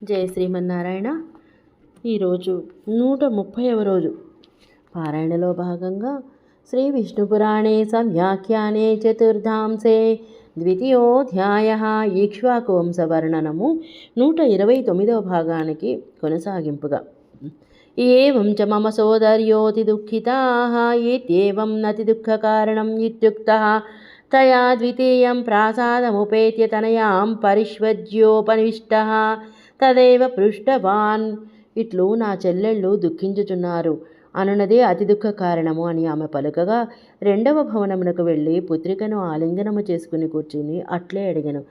జయ శ్రీమన్నారాయణ. ఈరోజు 130వ రోజు పారాయణలో భాగంగా శ్రీ విష్ణుపురాణే సంవ్యాఖ్యానే చతుర్థాంశే ద్వితీయోధ్యాయః ఇక్ష్వాకువంశవర్ణనము 129వ భాగానికి కొనసాగింపుగా. ఏవం చ మమ సోదర్యోతి దుఃఖితాః ఇత్యేవం నతి దుఃఖకారణం ఇత్యుక్తః తయా ద్వితీయం ప్రాసాదముపేత్య తనయాం పరిష్వజ్యోపనివిష్టః తదేవ పృష్టవాన్. ఇట్లు నా చెల్లెళ్ళు దుఃఖించుచున్నారు అనున్నదే అతి దుఃఖ కారణము అని ఆమె పలుకగా, రెండవ భవనమునకు వెళ్ళి పుత్రికను ఆలింగనము చేసుకుని కూర్చుని అట్లే అడిగను.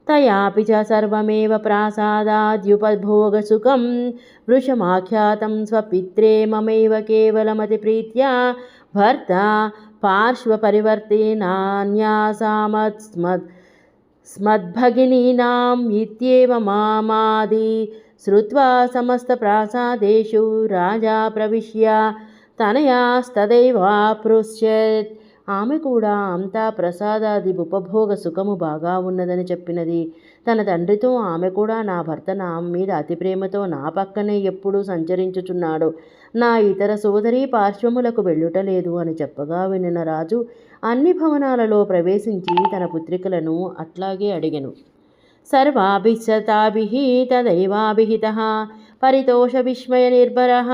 తయాపి చ సర్వమేవ ప్రాసాదాద్యుపభోగసుఖం వృషమాఖ్యాతం స్వపిత్రే మమైవ కేవలమతి ప్రీత్యా భర్త పార్శ్వపరివర్తేనాన్యాసామస్మద్ స్మద్భగినీనాం ఇత్యేవమామాది శ్రుత్వా సమస్తప్రాసాదేషు రాజా ప్రవిశ్య తనయాస్తదైవాపృచ్ఛత్. ఆమె కూడా అంతా ప్రసాదాది ఉపభోగ సుఖము బాగా ఉన్నదని చెప్పినది. తన తండ్రితో ఆమె కూడా నా భర్త నా మీద అతి ప్రేమతో నా పక్కనే ఎప్పుడూ సంచరించుచున్నాడు, నా ఇతర సోదరి పార్శ్వములకు వెళ్ళుటలేదు అని చెప్పగా వినిన రాజు అన్ని భవనాలలో ప్రవేశించి తన పుత్రికలను అట్లాగే అడిగెను. సర్వాభిశతాభిః తదైవాభిహితః పరితోష విస్మయ నిర్భరః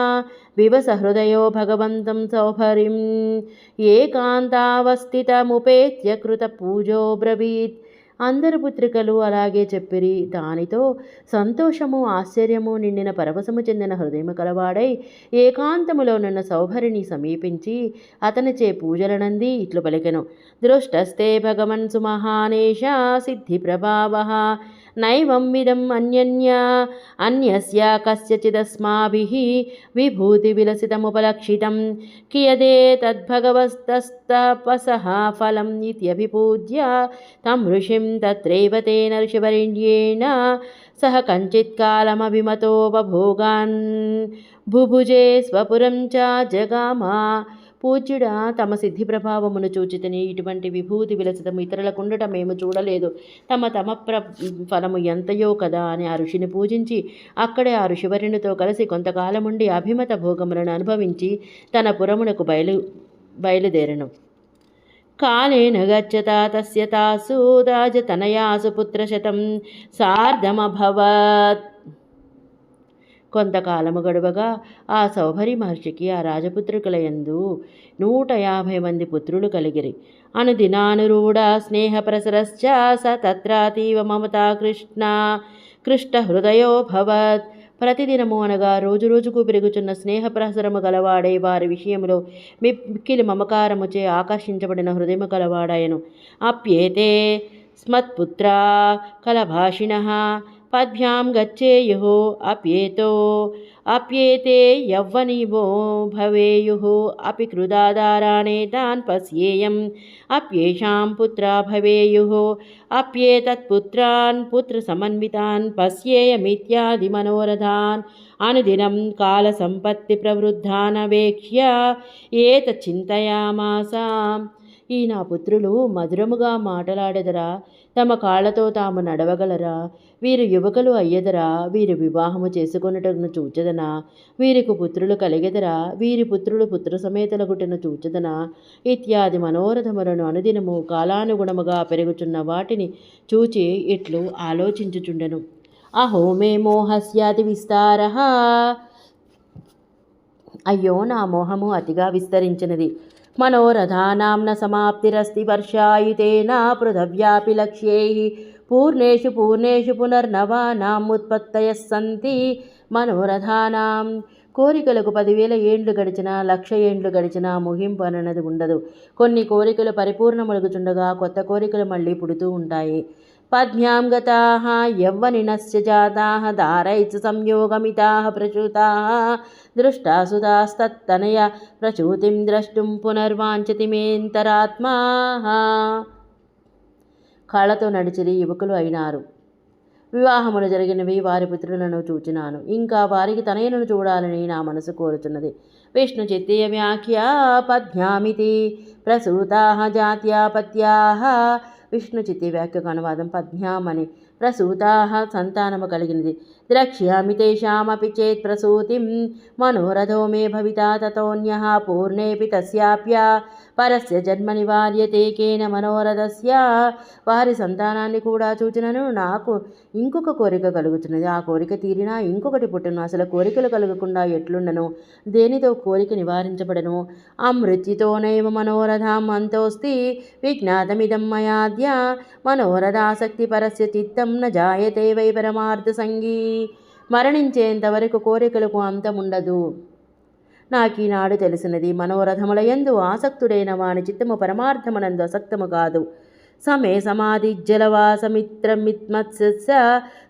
వివస హృదయో భగవంతం సౌభరిం ఏకాంతావస్థితముపేత్య కృత పూజో బ్రవీత్. అందరు పుత్రికలు అలాగే చెప్పిరి. దానితో సంతోషము ఆశ్చర్యము నిండిన పరవశము చెందిన హృదయము కలవాడై ఏకాంతములోనున్న సౌభరిని సమీపించి అతనిచే పూజలనంది ఇట్లు పలికెను. దృష్టస్తే భగవన్ సుమహానేష సిద్ధి ప్రభావః నైవం విదం అన్యస్య కస్యచిదస్మాభిః విభూతి విలసితముపలక్షితం కియదే తద్భగవస్తస్తపసః ఫలం ఇత్యభిపూజ్య తం ఋషిం తత్రైవ తేన ఋషివరేణ్యేన సహ కంచిత్కాలమభిమతో బభోగాన్ బుభుజే స్వపురం చ జగామ. పూజ్యుడా, తమ సిద్ధి ప్రభావమును చూచితిని. ఇటువంటి విభూతి విలసితము ఇతరులకుండట మేము చూడలేదు. తమ ఫలము ఎంతయో కదా అని ఆ ఋషిని పూజించి అక్కడే ఆ ఋషివరునితో కలిసి కొంతకాలముండి అభిమత భోగములను అనుభవించి తన పురమునకు బయలుదేరను. కాలేన గచ్చత తస్య తాసు రాజతనయాసు పుత్రశతం సార్ధమభవత్. కొంతకాలము గడువగా ఆ సౌభరి మహర్షికి ఆ రాజపుత్రికలయందు 150 మంది పుత్రులు కలిగిరి. అనుదినానురూఢ స్నేహ ప్రసరశ్చ స తత్రాతీవ మమతా కృష్ణ హృదయో భవత్. ప్రతిదినము అనగా రోజు రోజుకు పెరుగుచున్న స్నేహ ప్రసరము గలవాడై వారి విషయములో మిక్కిలి మమకారముచే ఆకర్షించబడిన హృదయము గలవాడాయను. అప్యేతే స్మత్పుత్రా కలభాషిణః పద్భ్యాం గచ్చేయుః అప్యేతే యవ్వనివో భవేయుః అపి కృదాదారాణేతాన్ పశ్యేయం అప్యేషాం పుత్రా భవేయుః అప్యేతత్పుత్రాన్ పుత్రసమన్వితాన్ పశ్యేయమిత్యాది మనోరథాన్ అనుదినం కాలసంపత్తి ప్రవృద్ధానవేక్ష్య ఏతచ్చింతయామాస. ఈ నా పుత్రులు మధురముగా మాటలాడెదరా, తమ కాళ్లతో తాము నడవగలరా, వీరు యువకులు అయ్యెదరా, వీరు వివాహము చేసుకొనుటను చూచెదనా, వీరికి పుత్రులు కలిగెదరా, వీరి పుత్రులు పుత్ర సమేతలగుటను చూచెదనా ఇత్యాది మనోరథములను అనుదినము కాలానుగుణముగా పెరుగుచున్న వాటిని చూచి ఇట్లు ఆలోచించుచుండెను. అహో మే మోహస్యాతి విస్తారః. అయ్యో, నా మోహము అతిగా విస్తరించినది. మనోరథానాంన సమాప్తిరస్తి వర్షాయుతేన పృథవ్యాపి లక్ష్యైః పూర్ణేషు పునర్నవానాం ఉత్పత్తయః సంతి. మనోరథానాం కోరికలకు 10,000 ఏండ్లు గడిచినా 1,00,000 ఏండ్లు గడిచినా ముగింపు అన్నది ఉండదు. కొన్ని కోరికలు పరిపూర్ణమలుగుచుండగా కొత్త కోరికలు మళ్ళీ పుడుతూ ఉంటాయి. పద్భ్యాం గతాః యవ్వనినశ్చ జాతాః దారైశ్చ సంయోగమితాః ప్రచూతాః దృష్టాసుతాస్తత్తనయ ప్రచూతిం ద్రష్టుం పునర్వాంఛతి మేంతరాత్మా. కాళ్లతో నడిచిరి యువకులు అయినారు. వివాహములు జరిగినవి, వారి పుత్రులను చూచినాను. ఇంకా వారికి తనయులను చూడాలని నా మనసు కోరుచున్నది. విష్ణు చిత్తీయ వ్యాఖ్య పద్భ్యామితి ప్రసూతాః జాత్యాపత్యాః. విష్ణు చిత్తి వ్యాఖ్యకు అనువాదం పద్భ్యాం అని. ప్రసూతాః సంతానము కలిగినది. द्रक्ष्यामि तेषामपि चेत् प्रसूतिं मनोरथो मे भविता ततोऽन्यः पूर्णेऽपि तस्याप्य పరస్య జన్మ నివార్యతే కేన మనోరథస్య. వారి సంతానాన్ని కూడా చూచినను నాకు ఇంకొక కోరిక కలుగుతున్నది. ఆ కోరిక తీరినా ఇంకొకటి పుట్టును. అసలు కోరికలు కలగకుండా ఎట్లుండను? దేనితో కోరిక నివారించబడను? అమృత్యుతోనైవ మనోరథం అంతోస్తి విజ్ఞాతమిదం మయాద్య మనోరథాసక్తి పరస్య చిత్తం న జాయతే వై పరమార్థ సంగీ. మరణించేంతవరకు కోరికలకు అంతముండదు. నాకీనాడు తెలిసినది. మనోరథములయందు ఆసక్తుడైన వాని చిత్తము పరమార్థమునందు అసక్తము కాదు. సమే సమాధి జలవాసమిత్రమిత్మత్స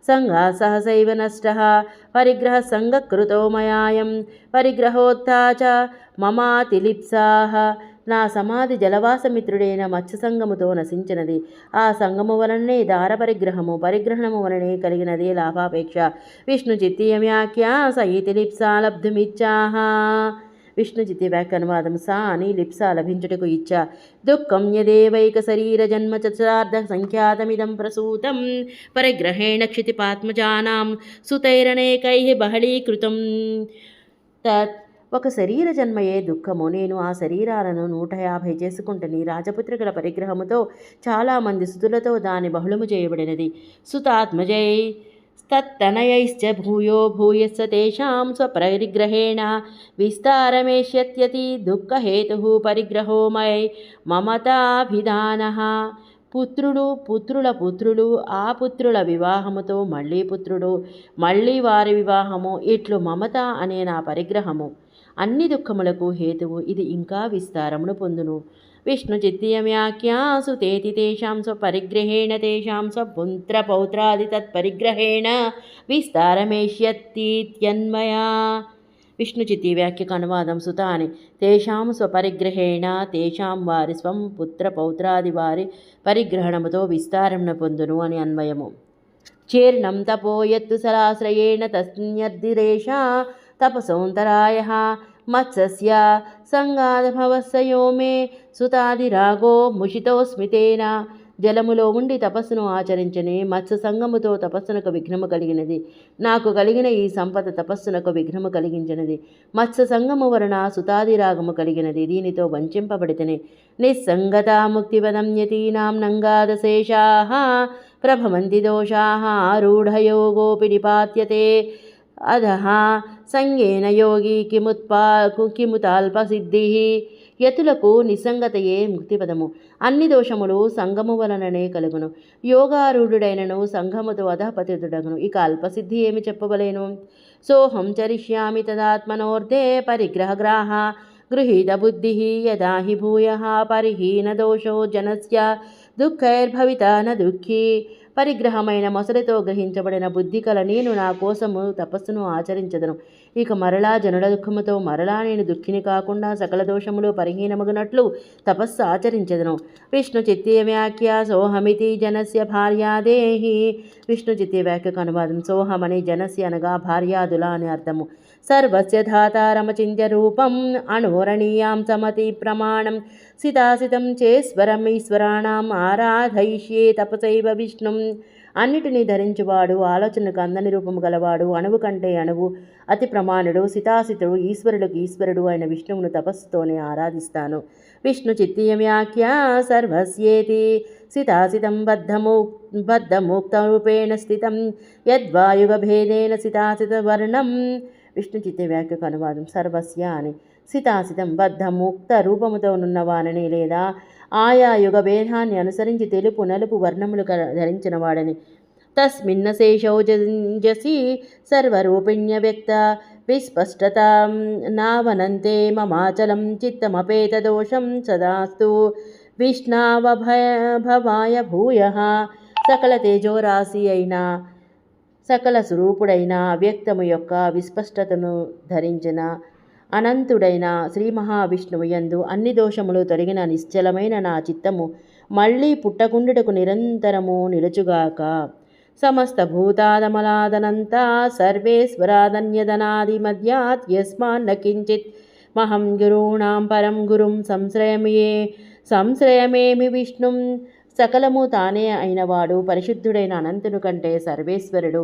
సంగా సహసైవ నష్ట పరిగ్రహ సంగకృతో మయాయం పరిగ్రహోత్థా చ మమాతిలిప్సాహ. నా సమాధి జలవాసమిత్రుడైన మత్స్యసంగముతో నశించినది. ఆ సంగము వలనే దార పరిగ్రహము వలనే కలిగినది లాభాపేక్ష. విష్ణుచిత్తీయవ్యాఖ్యా స ఇతి లిప్సా లబ్ధుమిచ్చాహ. విష్ణుచిత్తి వ్యాఖ్య అనువాదం. సా అని లిప్స లభించుటకు ఇచ్చ. దుఃఖం యదేవైక శరీర జన్మ చతురార్ధ సంఖ్యాతమిదం ప్రసూతం పరిగ్రహేణ క్షితిపాత్మజానాం సుతైరనేకై బహళీకృతం. తత్ ఒక శరీర జన్మయే దుఃఖము. నేను ఆ శరీరాలను 150 చేసుకుంటుని. రాజపుత్రికల పరిగ్రహముతో చాలామంది సుతులతో దాని బహుళము చేయబడినది. సుతాత్మజై తత్తనయైశ్చ భూయో భూయస్స తేషాం స్వపరిగ్రహేణ విస్తారమేష్యత్యతి దుఃఖహేతు పరిగ్రహో మై మమతాభిధానః. పుత్రుల పుత్రులు ఆ పుత్రుల వివాహముతో మళ్ళీ పుత్రుడు మళ్ళీ వారి వివాహము ఇట్లు మమత అనే నా పరిగ్రహము అన్ని దుఃఖములకు హేతువు. ఇది ఇంకా విస్తారమును పొందును. విష్ణుచిత్తీయవ్యాఖ్యాసు తేతి తేషాం స్వపరిగ్రహేణ తేషాం స్వపుత్రపౌత్రాది తత్పరిగ్రహేణ విస్తారమేష్యత్తీత్యన్మయా. విష్ణుచిత్తి వ్యాఖ్యకు అనువాదం. సుత అని తేషాం స్వపరిగ్రహేణ తేషాం వారి స్వం పుత్ర పౌత్రాది వారి పరిగ్రహణముతో విస్తారమును పొందును అని అన్వయము. చీర్ణం తపోయత్తు సలాశ్రయేణ తస్న్యర్దిరేష తపసౌంతరాయ మత్స్య సంగాదభవస్సయో మే సుతాదిరాగో ముషితోస్మితేన. జలములో ఉండి తపస్సును ఆచరించని మత్స్య సంగముతో తపస్సునకు విఘ్నము కలిగినది. నాకు కలిగిన ఈ సంపద తపస్సునకు విఘ్నము కలిగించినది. మత్స్య సంగము వలన సుతాదిరాగము కలిగినది. దీనితో వంచింపబడితేనే నిస్సంగతా ముక్తిపదం యతీనాం నంగాదశేషాః ప్రభవంతి దోషాః ఆరూఢయోగోపి నిపాత్యతే అధః సంగేన యోగి కిముతాల్పసిద్ధి. యతులకు నిస్సంగతయే ముక్తిపదము. అన్ని దోషములు సంగము వలననే కలుగును. యోగారూఢుడైనను సంగముతో అధపతితుడగును. ఇక అల్పసిద్ధి ఏమి చెప్పవలేను? సోహం చరిష్యామి తదాత్మనోర్ధే పరిగ్రహగ్రాహ గృహీత బుద్ధి యదా హి భూయః పరిహీన దోషో జనస్య దుఃఖైర్భవిత న దుఃఖీ. పరిగ్రహమైన మొసలితో గ్రహించబడిన బుద్ధి కల నేను నా కోసము తపస్సును ఆచరించదను. ఇక మరలా జనుల దుఃఖముతో మరలా నేను దుఃఖిని కాకుండా సకల దోషములు పరిహీనమగునట్లు తపస్సు ఆచరించదను. విష్ణుచిత్తీయ వ్యాఖ్య సోహమితి జనస్య భార్యాదేహి. విష్ణుచిత్తీయ వ్యాఖ్యకు అనువాదం. సోహమని జనస్య అనగా భార్యాదుల అని అర్థము. సర్వస్య ధాతారమచింత్య రూపం అణోరణీయాం సమతి ప్రమాణం సితాసితం చేశ్వరం ఈశ్వరాణం ఆరాధయిష్యే తపసైవ విష్ణుం. అన్నిటినీ ధరించువాడు, ఆలోచనకు అందని రూపము గలవాడు, అణువు కంటే అణువు, అతి ప్రమాణుడు, సితాసితుడు, ఈశ్వరులకు ఈశ్వరుడు అయిన విష్ణువును తపస్సుతోనే ఆరాధిస్తాను. విష్ణు చిత్తీయ వ్యాఖ్య సర్వస్యేతి సితాసితం బద్ధముక్తరూపేణ స్థితం యద్వాయుగభేదేన సితాసిత వర్ణం. విష్ణు చిత్తీయ వ్యాఖ్యకు అనువాదం. సర్వస్య అని సితాసితం బద్ధముక్త రూపముతో నున్నవానని లేదా ఆయా యుగ భేదాన్ని అనుసరించి తెలుపు నలుపు వర్ణములు ధరించిన వాడని. తస్మిన్నశేషౌజసి సర్వరూపిణ్య వ్యక్త విస్పష్టత నావనంతే మమాచలం చిత్తమపేత దోషం సదాస్తు విష్ణావభవాయ భూయః. సకల తేజోరాశి అయిన సకల స్వరూపుడైన వ్యక్తము యొక్క విస్పష్టతను ధరించిన అనంతుడైన శ్రీ మహావిష్ణువు యందు అన్ని దోషములు తొలగిన నిశ్చలమైన నా చిత్తము మళ్ళీ పుట్టకుండుటకు నిరంతరము నిలుచుగాక. సమస్త భూతాదమలాదనంతా సర్వేశ్వరాదన్యదనాది మధ్యాత్ యస్మాన్న కించిత్ మహం గురూణాం పరం గురుం సంశ్రయమేమి విష్ణుం సకలము తానే అయినవాడు పరిశుద్ధుడైన అనంతుని కంటే సర్వేశ్వరుడు,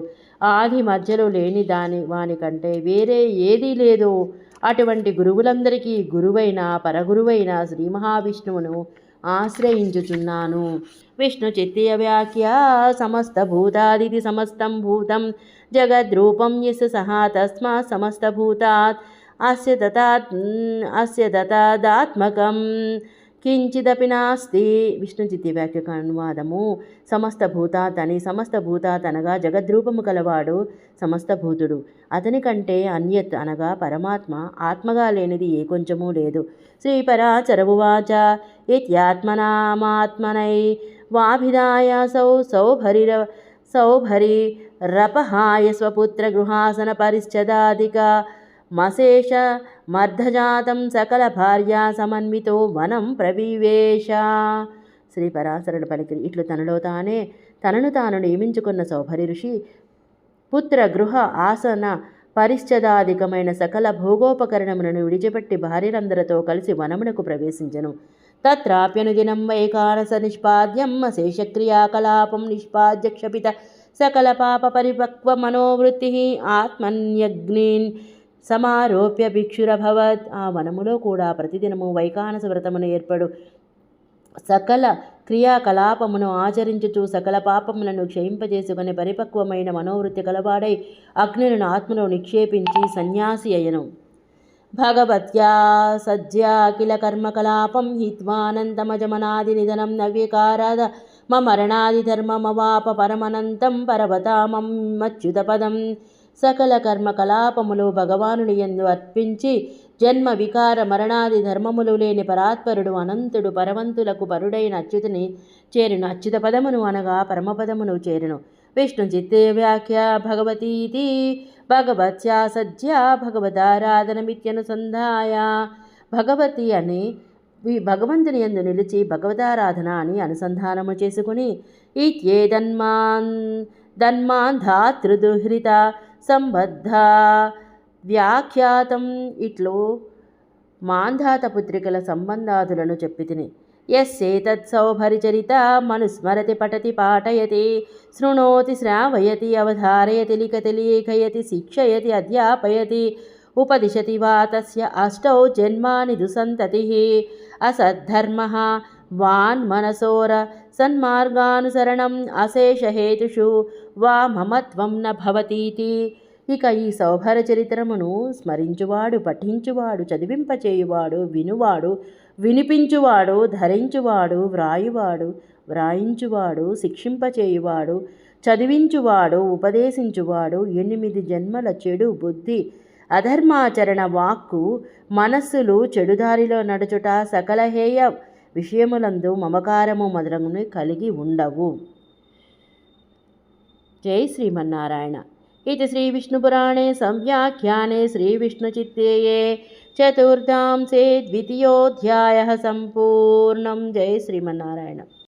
ఆది మధ్యలో లేని వాని కంటే వేరే ఏదీ లేదు. అటువంటి గురువులందరికీ గురువైన పరగురువైన శ్రీ మహావిష్ణువును ఆశ్రయించుచున్నాను. విష్ణు చిత్తీయ వ్యాఖ్య సమస్త భూతాదితి సమస్తం భూతం జగద్రూపం యస్ సహా తస్మాత్ సమస్త భూతాత్ అస్య తదాత్మకం కించిదపి నాస్తి. విష్ణు చిత్తీయ వ్యాఖ్యకు అనువాదము: సమస్త భూతాత్ అని, సమస్త భూతాత్ అనగా జగద్రూపము కలవాడు సమస్త భూతుడు. అతని కంటే అన్యత్ అనగా పరమాత్మ ఆత్మగా లేనిది ఏ కొంచెమూ లేదు. శ్రీపరాచరవువాచ ఇత్యాత్మనామాత్మనై వాభిధాయ సౌభరి రపహాయ స్వపుత్ర గృహాసన పరిశ్చదాదిక మశేష మర్ధజాతం సకల భార్యా సమన్వితో వనం ప్రవివేశ. శ్రీ పరాశరుడు పలికిరి ఇట్లు తనను తాను నియమించుకున్న సౌభరి ఋషి పుత్ర గృహ ఆసన పరిశ్చదాధికమైన సకల భోగోపకరణములను విడిచిపెట్టి భార్యలందరితో కలిసి వనమునకు ప్రవేశించెను. తత్రాప్యనుదినం వైకానస నిష్పాద్యం శేషక్రియాకలాపం నిష్పాద్య క్షపిత సకల పాప పరిపక్వ మనోవృత్తి ఆత్మన్యగ్నిన్ సమారోప్య భిక్షురభవత్. ఆ వనములో కూడా ప్రతిదినము వైకానస వ్రతమును ఏర్పడు సకల క్రియాకలాపమును ఆచరించుచు సకల పాపములను క్షయింపజేసుకుని పరిపక్వమైన మనోవృత్తి కలవాడై అగ్నిలను ఆత్మలో నిక్షేపించి సన్యాసి అయ్యను. భగవత్యా సజ్జా కిల కర్మకలాపం హిత్వానంతమజమనాది నిధనం నవ్యకారాద మరణాది ధర్మమవాప పరమనంతం పరవతామం మచ్యుత పదం. సకల కర్మకలాపములు భగవానుని యందు అర్పించి జన్మ వికార మరణాది ధర్మములు లేని పరాత్పరుడు అనంతుడు పరవంతులకు పరుడైన అచ్యుతుని చేరును. అచ్యుత పదమును అనగా పరమపదమును చేరును. విష్ణు చిత్తే వ్యాఖ్య భగవతీతి భగవత్యా సజ్జా భగవదారాధనమిత్యనుసంధాయ. భగవతి అని భగవంతుని యందు నిలిచి భగవదారాధన అని అనుసంధానము చేసుకుని ధాతృదుహృత సంబద్ధ వ్యాఖ్యాతం ఇట్లు మాంధాత పుత్రికల సంబంధాదులను చెప్పితిని. యస్యేతత్ సౌభరిచరిత మనుస్మరతి పఠతి పాఠయతి శృణోతి శ్రావయతి అవధారయతి లిఖతి లేఖయతి శిక్షయతి అధ్యాపయతి ఉపదిశతి వా తస్య అష్టౌ జన్మాని దుసంతతిః అసద్ధర్మః వాన్మనసోర సన్మార్గానుసరణం అశేషహేతుషు వా మమత్వం న భవతీతి. ఇక ఈ సౌభర చరిత్రమును స్మరించువాడు, పఠించువాడు, చదివింపచేయువాడు, వినువాడు, వినిపించువాడు, ధరించువాడు, వ్రాయించువాడు, శిక్షింపచేయువాడు, చదివించువాడు, ఉపదేశించువాడు 8 జన్మల చెడు బుద్ధి, అధర్మాచరణ, వాక్కు, మనస్సులు చెడుదారిలో నడుచుట, సకల హేయ విషయములందు మమకారము మొదలగునవి కలిగి ఉండవు. జై శ్రీమన్నారాయణ. ఇది శ్రీ విష్ణుపురాణే సంవ్యాఖ్యానే శ్రీ విష్ణుచిత్తేయే చతుర్థాంశే 2యోऽధ్యాయः సంపూర్ణం. జై శ్రీమన్నారాయణ.